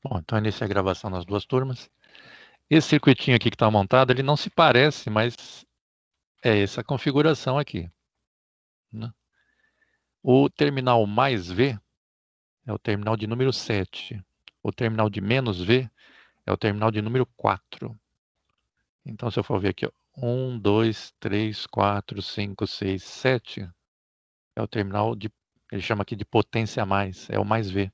Bom, então iniciei a gravação nas duas turmas. Esse circuitinho aqui que está montado, ele não se parece, mas é essa configuração aqui, né? O terminal mais V é o terminal de número 7. O terminal de menos V é o terminal de número 4. Então, se eu for ver aqui, ó, 1, 2, 3, 4, 5, 6, 7, é o terminal de, ele chama aqui de potência mais, é o mais V.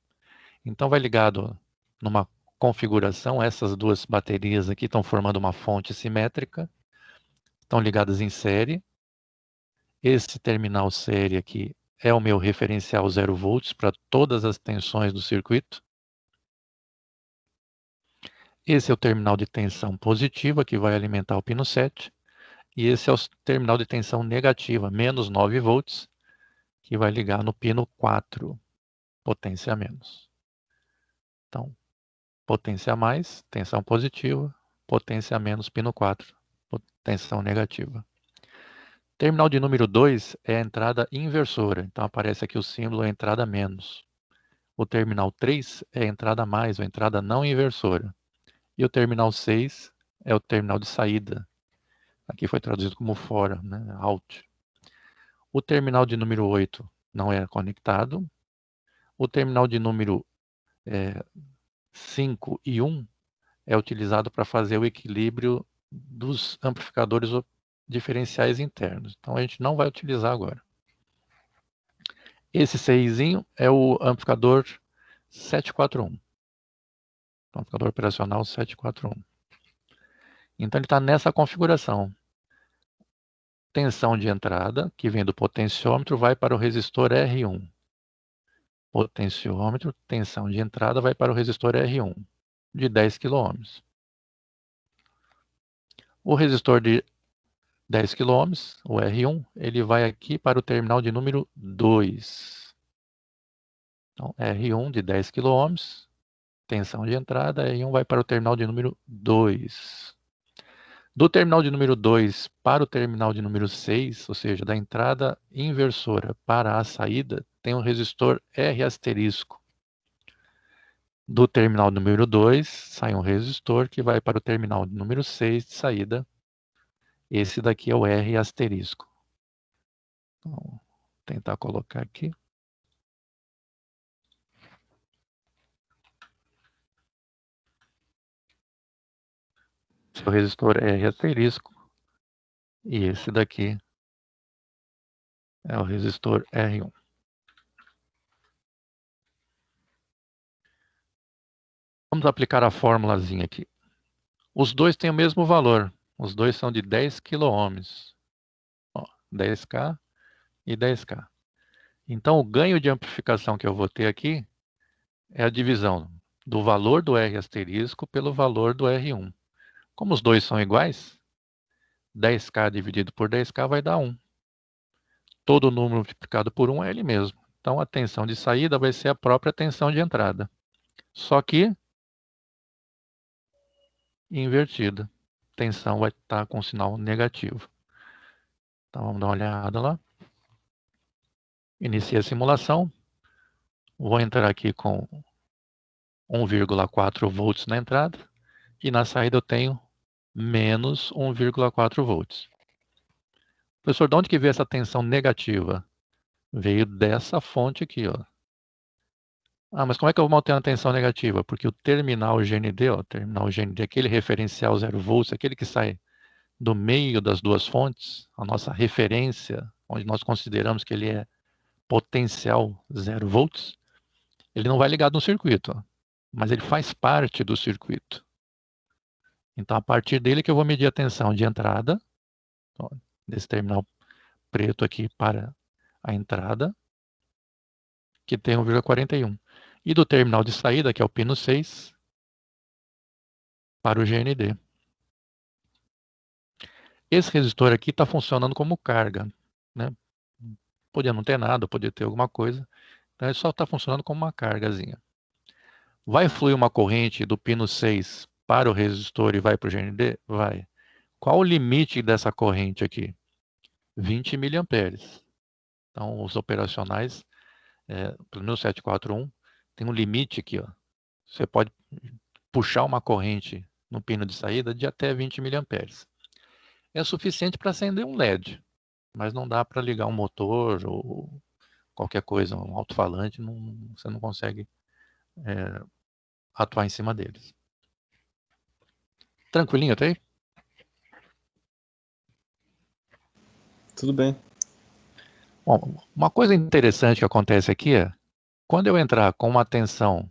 Então, vai ligado numa configuração, essas duas baterias aqui estão formando uma fonte simétrica, estão ligadas em série. Esse terminal série aqui é o meu referencial 0 volts para todas as tensões do circuito. Esse é o terminal de tensão positiva, que vai alimentar o pino 7. E esse é o terminal de tensão negativa, menos 9 volts, que vai ligar no pino 4, potência menos. Então, potência mais, tensão positiva, potência menos, pino 4, tensão negativa. Terminal de número 2 é a entrada inversora, então aparece aqui o símbolo a entrada menos. O terminal 3 é a entrada mais, ou entrada não inversora. E o terminal 6 é o terminal de saída. Aqui foi traduzido como fora, né? Out. O terminal de número 8 não é conectado. O terminal de número 5 e 1 é utilizado para fazer o equilíbrio dos amplificadores diferenciais internos. Então a gente não vai utilizar agora. Esse 6 é o amplificador 741. O amplificador operacional 741. Então ele está nessa configuração. Tensão de entrada, que vem do potenciômetro, vai para o resistor R1. Potenciômetro, tensão de entrada, vai para o resistor R1, de 10 kΩ. O resistor de 10 kΩ, o R1, ele vai aqui para o terminal de número 2. Então, R1 de 10 kΩ, tensão de entrada, R1 vai para o terminal de número 2. Do terminal de número 2 para o terminal de número 6, ou seja, da entrada inversora para a saída, tem um resistor R asterisco. Do terminal número 2 sai um resistor que vai para o terminal número 6 de saída. Esse daqui é o R asterisco. Então, vou tentar colocar aqui. Esse é o resistor R asterisco. E esse daqui é o resistor R1. Vamos aplicar a formulazinha aqui. Os dois têm o mesmo valor. Os dois são de 10 kΩ. 10K e 10K. Então, o ganho de amplificação que eu vou ter aqui é a divisão do valor do R asterisco pelo valor do R1. Como os dois são iguais, 10K dividido por 10K vai dar 1. Todo número multiplicado por 1 é ele mesmo. Então, a tensão de saída vai ser a própria tensão de entrada. Só que invertida. Tensão vai estar com sinal negativo. Então, vamos dar uma olhada lá. Iniciei a simulação. Vou entrar aqui com 1,4 volts na entrada. E na saída eu tenho menos 1,4 volts. Professor, de onde que veio essa tensão negativa? Veio dessa fonte aqui, ó. Ah, mas como é que eu vou manter a tensão negativa? Porque o terminal GND, ó, terminal GND, aquele referencial 0 volts, aquele que sai do meio das duas fontes, a nossa referência, onde nós consideramos que ele é potencial 0 volts, ele não vai ligado no circuito, ó, mas ele faz parte do circuito. Então, a partir dele que eu vou medir a tensão de entrada, ó, desse terminal preto aqui para a entrada, que tem 1,41. E do terminal de saída, que é o pino 6, para o GND. Esse resistor aqui está funcionando como carga, né? Podia não ter nada, podia ter alguma coisa. Então ele só está funcionando como uma cargazinha. Vai fluir uma corrente do pino 6 para o resistor e vai para o GND? Vai. Qual o limite dessa corrente aqui? 20 miliamperes. Então os operacionais, pelo menos 741, tem um limite aqui, ó, Você pode puxar uma corrente no pino de saída de até 20 mA. É suficiente para acender um LED, mas não dá para ligar um motor ou qualquer coisa, um alto-falante, você não consegue atuar em cima deles. Tranquilinho até aí? Tudo bem. Bom, uma coisa interessante que acontece aqui é, quando eu entrar com uma tensão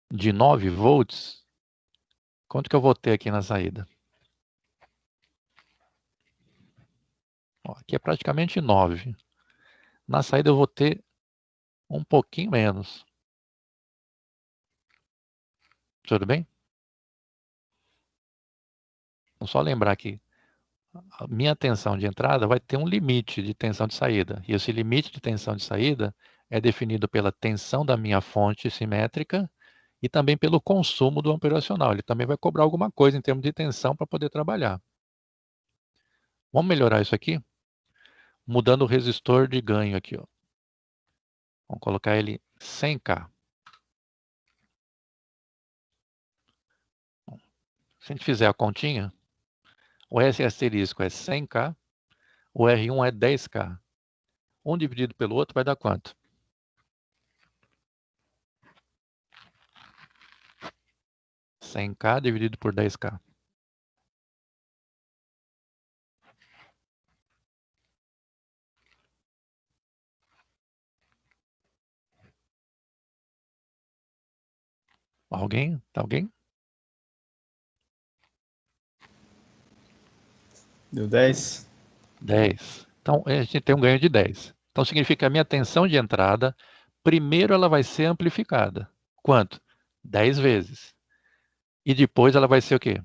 de 9 volts, quanto que eu vou ter aqui na saída? Ó, aqui é praticamente 9. Na saída eu vou ter um pouquinho menos. Tudo bem? Vou só lembrar que a minha tensão de entrada vai ter um limite de tensão de saída. E esse limite de tensão de saída é definido pela tensão da minha fonte simétrica e também pelo consumo do operacional. Ele também vai cobrar alguma coisa em termos de tensão para poder trabalhar. Vamos melhorar isso aqui? Mudando o resistor de ganho aqui. Ó. Vamos colocar ele 100K. Se a gente fizer a continha, o S asterisco é 100K, o R1 é 10K. Um dividido pelo outro vai dar quanto? 100K dividido por 10K. Alguém? Tá alguém? Deu 10? 10. Então, a gente tem um ganho de 10. Então, significa que a minha tensão de entrada, primeiro ela vai ser amplificada. Quanto? 10 vezes. E depois ela vai ser o quê?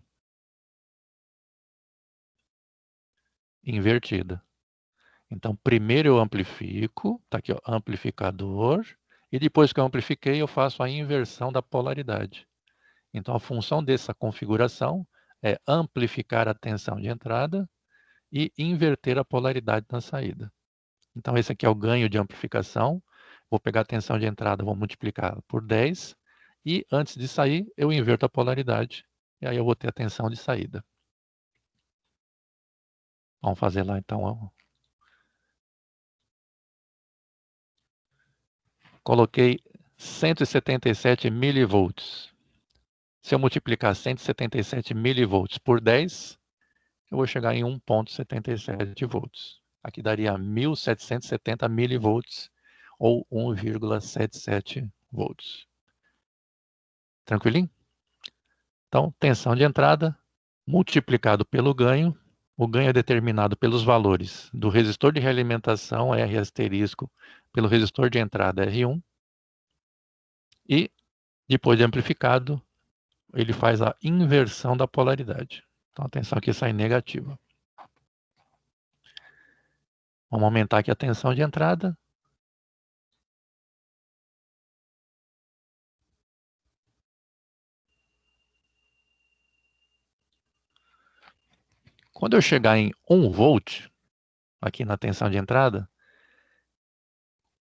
Invertida. Então, primeiro eu amplifico, tá aqui, ó, amplificador, e depois que eu amplifiquei, eu faço a inversão da polaridade. Então, a função dessa configuração é amplificar a tensão de entrada e inverter a polaridade na saída. Então, esse aqui é o ganho de amplificação. Vou pegar a tensão de entrada, vou multiplicar por 10. E antes de sair, eu inverto a polaridade. E aí eu vou ter a tensão de saída. Vamos fazer lá então. Coloquei 177 milivolts. Se eu multiplicar 177 milivolts por 10, eu vou chegar em 1,77 volts. Aqui daria 1.770 milivolts ou 1,77 volts. Tranquilinho? Então, tensão de entrada multiplicado pelo ganho. O ganho é determinado pelos valores do resistor de realimentação, R asterisco, pelo resistor de entrada, R1. E, depois de amplificado, ele faz a inversão da polaridade. Então, atenção aqui sai negativa. Vamos aumentar aqui a tensão de entrada. Quando eu chegar em 1 volt, aqui na tensão de entrada,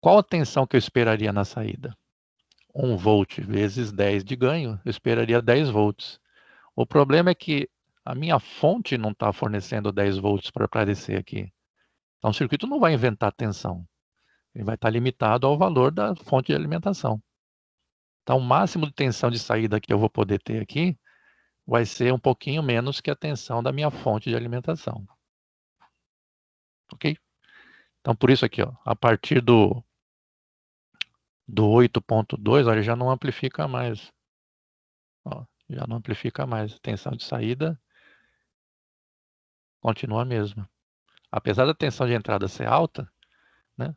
qual a tensão que eu esperaria na saída? 1 volt vezes 10 de ganho, eu esperaria 10 volts. O problema é que a minha fonte não está fornecendo 10 volts para aparecer aqui. Então o circuito não vai inventar tensão. Ele vai estar limitado ao valor da fonte de alimentação. Então o máximo de tensão de saída que eu vou poder ter aqui vai ser um pouquinho menos que a tensão da minha fonte de alimentação. Ok? Então por isso aqui, ó, a partir do 8.2, ele já não amplifica mais. Ó, já não amplifica mais. A tensão de saída continua a mesma. Apesar da tensão de entrada ser alta, né?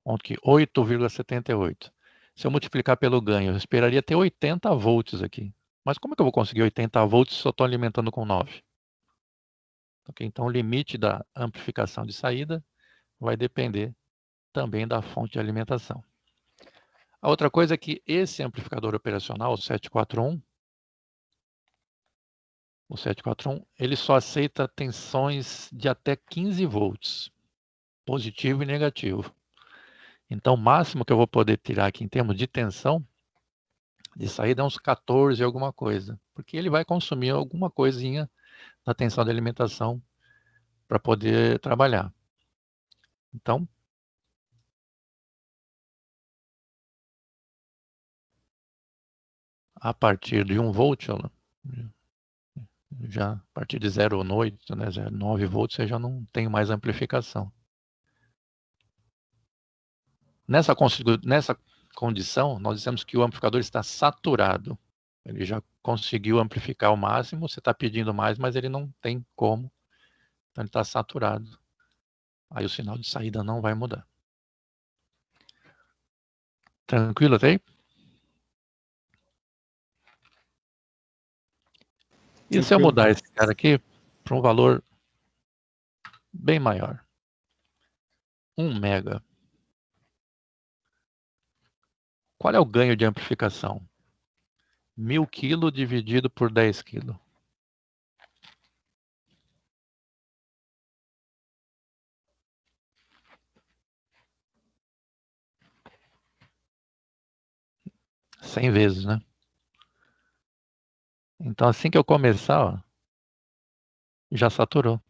Aqui, 8,78. Se eu multiplicar pelo ganho, eu esperaria ter 80 volts aqui. Mas como é que eu vou conseguir 80 volts se eu estou alimentando com 9? Okay? Então, o limite da amplificação de saída vai depender também da fonte de alimentação. A outra coisa é que esse amplificador operacional, o 741, ele só aceita tensões de até 15 volts, positivo e negativo. Então, o máximo que eu vou poder tirar aqui em termos de tensão De saída é uns 14 alguma coisa, porque ele vai consumir alguma coisinha da tensão de alimentação para poder trabalhar. Então, a partir de 1 volt, já a partir de 0,8, né, 0,9 volts, você já não tem mais amplificação. Nessa condição, nós dizemos que o amplificador está saturado. Ele já conseguiu amplificar o máximo, você está pedindo mais, mas ele não tem como. Então ele está saturado. Aí o sinal de saída não vai mudar. Tranquilo até aí? E se eu Tranquilo. mudar esse cara aqui para um valor bem maior? 1 mega. Qual é o ganho de amplificação? 1000 kg dividido por 10 kg. Cem vezes, né? Então assim que eu começar, ó, já saturou.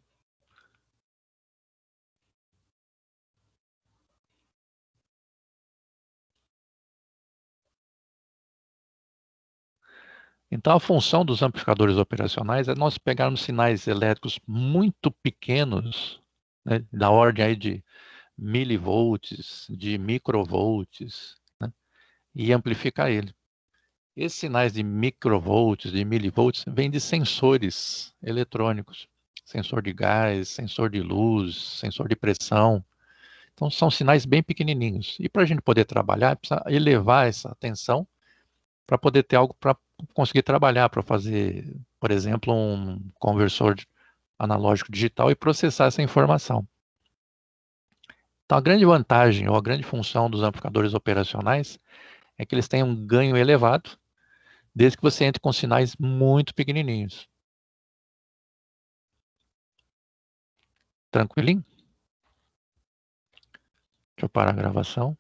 Então a função dos amplificadores operacionais é nós pegarmos sinais elétricos muito pequenos, né, da ordem aí de milivolts, de microvolts, né, e amplificar ele. Esses sinais de microvolts, de milivolts, vêm de sensores eletrônicos. Sensor de gás, sensor de luz, sensor de pressão. Então são sinais bem pequenininhos. E para a gente poder trabalhar, precisa elevar essa tensão para poder ter algo para conseguir trabalhar, para fazer, por exemplo, um conversor analógico digital e processar essa informação. Então a grande vantagem ou a grande função dos amplificadores operacionais é que eles têm um ganho elevado, desde que você entre com sinais muito pequenininhos. Tranquilinho? Deixa eu parar a gravação.